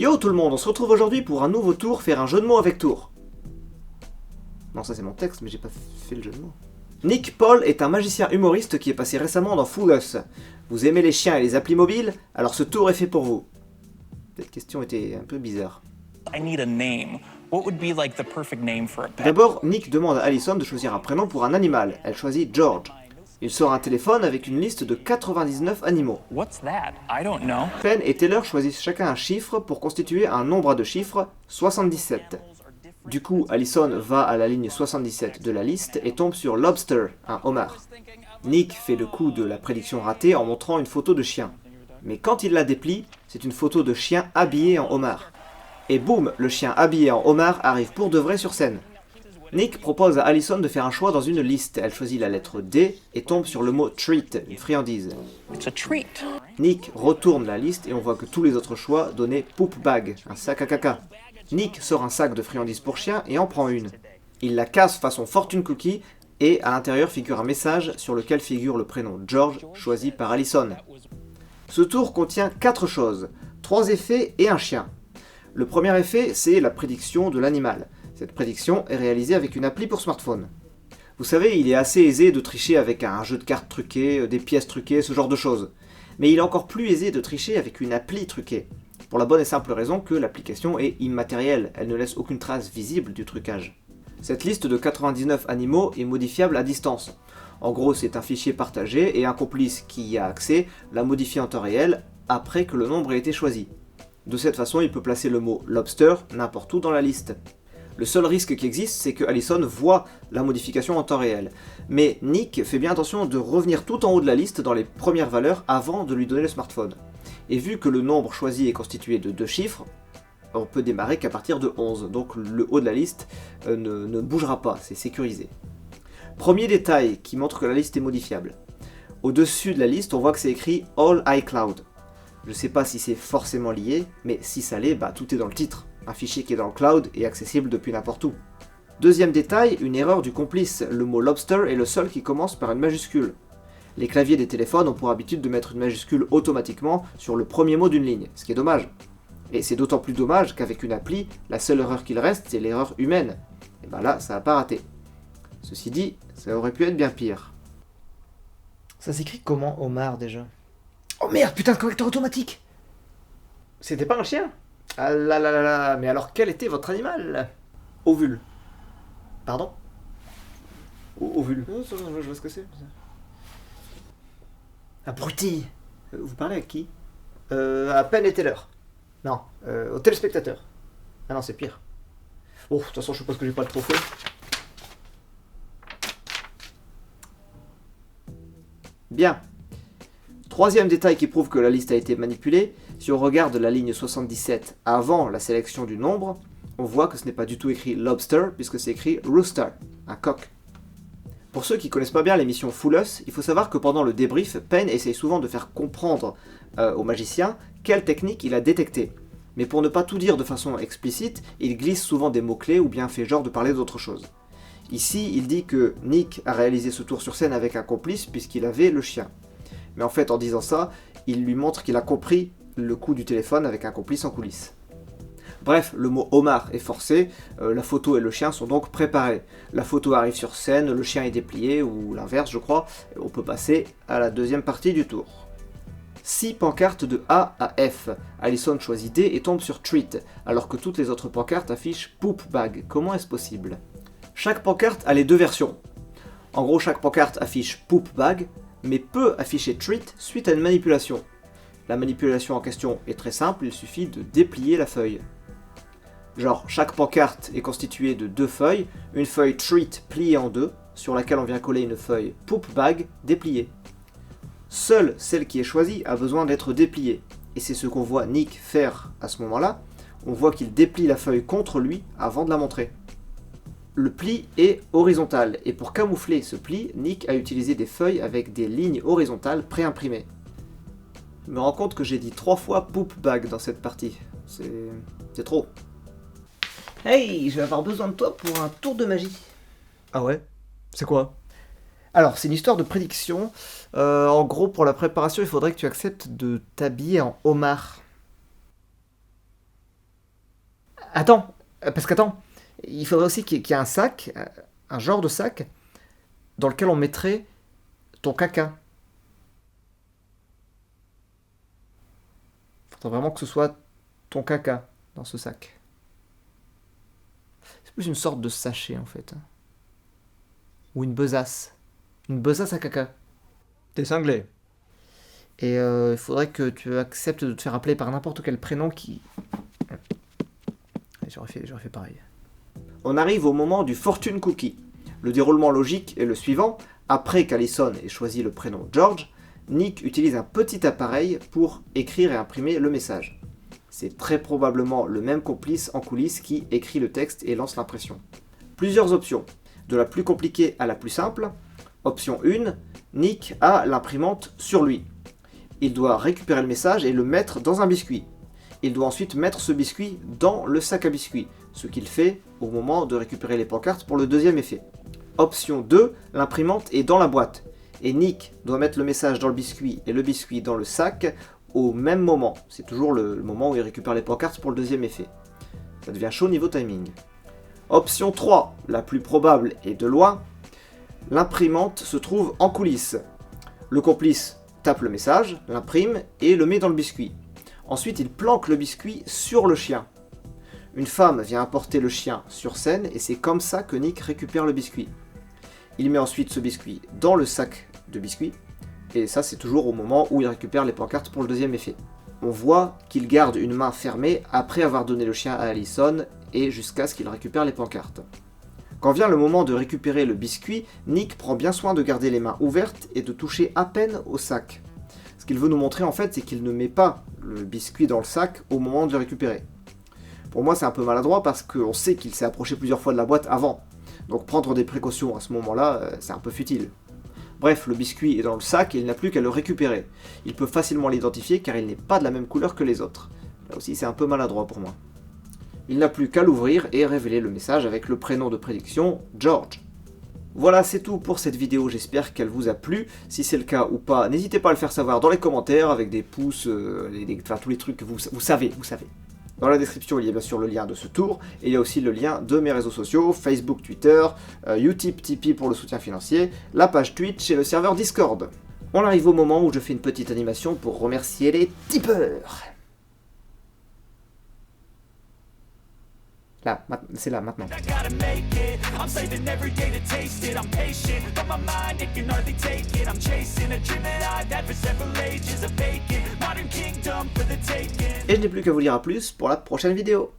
Yo tout le monde, on se retrouve aujourd'hui pour un nouveau tour, faire un jeu de mots avec tour. Non, ça c'est mon texte, mais j'ai pas fait le jeu de mots. Nick Paul est un magicien humoriste qui est passé récemment dans Full Us. Vous aimez les chiens et les applis mobiles? Alors ce tour est fait pour vous. Cette question était un peu bizarre. I need a name. What would be like the perfect name for a pet? D'abord, Nick demande à Allison de choisir un prénom pour un animal. Elle choisit George. Il sort un téléphone avec une liste de 99 animaux. What's that? I don't know. Penn et Taylor choisissent chacun un chiffre pour constituer un nombre à deux chiffres, 77. Du coup, Allison va à la ligne 77 de la liste et tombe sur Lobster, un homard. Nick fait le coup de la prédiction ratée en montrant une photo de chien. Mais quand il la déplie, c'est une photo de chien habillé en homard. Et boum, le chien habillé en homard arrive pour de vrai sur scène. Nick propose à Allison de faire un choix dans une liste. Elle choisit la lettre D et tombe sur le mot treat, une friandise. It's a treat. Nick retourne la liste et on voit que tous les autres choix donnaient poop bag, un sac à caca. Nick sort un sac de friandises pour chien et en prend une. Il la casse façon fortune cookie et à l'intérieur figure un message sur lequel figure le prénom George choisi par Allison. Ce tour contient 4 choses, 3 effets et un chien. Le premier effet, c'est la prédiction de l'animal. Cette prédiction est réalisée avec une appli pour smartphone. Vous savez, il est assez aisé de tricher avec un jeu de cartes truqué, des pièces truquées, ce genre de choses. Mais il est encore plus aisé de tricher avec une appli truquée. Pour la bonne et simple raison que l'application est immatérielle, elle ne laisse aucune trace visible du trucage. Cette liste de 99 animaux est modifiable à distance. En gros, c'est un fichier partagé et un complice qui y a accès l'a modifie en temps réel après que le nombre ait été choisi. De cette façon, il peut placer le mot lobster n'importe où dans la liste. Le seul risque qui existe, c'est que Allison voit la modification en temps réel. Mais Nick fait bien attention de revenir tout en haut de la liste dans les premières valeurs avant de lui donner le smartphone. Et vu que le nombre choisi est constitué de 2 chiffres, on peut démarrer qu'à partir de 11, donc le haut de la liste ne bougera pas, c'est sécurisé. Premier détail qui montre que la liste est modifiable. Au-dessus de la liste, on voit que c'est écrit All iCloud. Je sais pas si c'est forcément lié, mais si ça l'est, tout est dans le titre. Un fichier qui est dans le cloud et accessible depuis n'importe où. Deuxième détail, une erreur du complice. Le mot lobster est le seul qui commence par une majuscule. Les claviers des téléphones ont pour habitude de mettre une majuscule automatiquement sur le premier mot d'une ligne, ce qui est dommage. Et c'est d'autant plus dommage qu'avec une appli, la seule erreur qu'il reste, c'est l'erreur humaine. Et là, ça n'a pas raté. Ceci dit, ça aurait pu être bien pire. Ça s'écrit comment, homard, déjà? Oh merde, putain de correcteur automatique! C'était pas un chien? Ah là là là là, mais alors quel était votre animal? Ovule. Pardon? Ovule. Je vois ce que c'est. Abruti! Vous parlez à qui? À Penn et Taylor. Non, au téléspectateur. Ah non, c'est pire. Oh, de toute façon, je suppose que j'ai pas le trophée. Bien. Troisième détail qui prouve que la liste a été manipulée, si on regarde la ligne 77 avant la sélection du nombre, on voit que ce n'est pas du tout écrit lobster, puisque c'est écrit rooster, un coq. Pour ceux qui connaissent pas bien l'émission Full Us, il faut savoir que pendant le débrief, Penn essaye souvent de faire comprendre au magicien quelle technique il a détectée. Mais pour ne pas tout dire de façon explicite, il glisse souvent des mots-clés ou bien fait genre de parler d'autre chose. Ici, il dit que Nick a réalisé ce tour sur scène avec un complice puisqu'il avait le chien. Mais en fait, en disant ça, il lui montre qu'il a compris le coup du téléphone avec un complice en coulisses. Bref, le mot homard est forcé, la photo et le chien sont donc préparés. La photo arrive sur scène, le chien est déplié, ou l'inverse je crois, on peut passer à la deuxième partie du tour. 6 pancartes de A à F. Allison choisit D et tombe sur Treat, alors que toutes les autres pancartes affichent Poop Bag. Comment est-ce possible? Chaque pancarte a les deux versions. En gros, chaque pancarte affiche Poop Bag, mais peut afficher Treat suite à une manipulation. La manipulation en question est très simple, il suffit de déplier la feuille. Genre, chaque pancarte est constituée de 2 feuilles, une feuille Treat pliée en 2, sur laquelle on vient coller une feuille Poop Bag dépliée. Seule celle qui est choisie a besoin d'être dépliée, et c'est ce qu'on voit Nick faire à ce moment-là. On voit qu'il déplie la feuille contre lui avant de la montrer. Le pli est horizontal, et pour camoufler ce pli, Nick a utilisé des feuilles avec des lignes horizontales préimprimées. Je me rends compte que j'ai dit 3 fois Poop Bag dans cette partie. C'est trop. Hey, je vais avoir besoin de toi pour un tour de magie. Ah ouais? C'est quoi? Alors, c'est une histoire de prédiction. En gros, pour la préparation, il faudrait que tu acceptes de t'habiller en homard. Attends, parce qu'attends, il faudrait aussi qu'il y ait un sac, un genre de sac, dans lequel on mettrait ton caca. Il faudrait vraiment que ce soit ton caca dans ce sac. C'est plus une sorte de sachet en fait. Ou une besace. Une besace à caca. T'es cinglé. Et il faudrait que tu acceptes de te faire appeler par n'importe quel prénom qui... J'aurais fait pareil. On arrive au moment du fortune cookie. Le déroulement logique est le suivant. Après qu'Allison ait choisi le prénom George, Nick utilise un petit appareil pour écrire et imprimer le message. C'est très probablement le même complice en coulisses qui écrit le texte et lance l'impression. Plusieurs options, de la plus compliquée à la plus simple. Option 1, Nick a l'imprimante sur lui. Il doit récupérer le message et le mettre dans un biscuit. Il doit ensuite mettre ce biscuit dans le sac à biscuits, ce qu'il fait au moment de récupérer les pancartes pour le deuxième effet. Option 2, l'imprimante est dans la boîte, et Nick doit mettre le message dans le biscuit et le biscuit dans le sac au même moment. C'est toujours le moment où il récupère les pancartes pour le deuxième effet. Ça devient chaud niveau timing. Option 3, la plus probable et de loin, l'imprimante se trouve en coulisses. Le complice tape le message, l'imprime et le met dans le biscuit. Ensuite, il planque le biscuit sur le chien. Une femme vient apporter le chien sur scène et c'est comme ça que Nick récupère le biscuit. Il met ensuite ce biscuit dans le sac de biscuits et ça c'est toujours au moment où il récupère les pancartes pour le deuxième effet. On voit qu'il garde une main fermée après avoir donné le chien à Allison et jusqu'à ce qu'il récupère les pancartes. Quand vient le moment de récupérer le biscuit, Nick prend bien soin de garder les mains ouvertes et de toucher à peine au sac. Ce qu'il veut nous montrer en fait, c'est qu'il ne met pas le biscuit dans le sac au moment de le récupérer. Pour moi, c'est un peu maladroit parce qu'on sait qu'il s'est approché plusieurs fois de la boîte avant. Donc prendre des précautions à ce moment-là, c'est un peu futile. Bref, le biscuit est dans le sac et il n'a plus qu'à le récupérer. Il peut facilement l'identifier car il n'est pas de la même couleur que les autres. Là aussi, c'est un peu maladroit pour moi. Il n'a plus qu'à l'ouvrir et révéler le message avec le prénom de prédiction, George. Voilà, c'est tout pour cette vidéo, j'espère qu'elle vous a plu. Si c'est le cas ou pas, n'hésitez pas à le faire savoir dans les commentaires avec des pouces, enfin tous les trucs que vous savez. Dans la description, il y a bien sûr le lien de ce tour, et il y a aussi le lien de mes réseaux sociaux, Facebook, Twitter, Utip, Tipeee pour le soutien financier, la page Twitch et le serveur Discord. On arrive au moment où je fais une petite animation pour remercier les tipeurs. Là, c'est là, maintenant. I'm saving every day to taste it. I'm patient, but my mind, it can hardly take it. I'm chasing a dream that I've had for several ages, a vacant modern kingdom for the taking. Et je n'ai plus qu'à vous dire à plus pour la prochaine vidéo.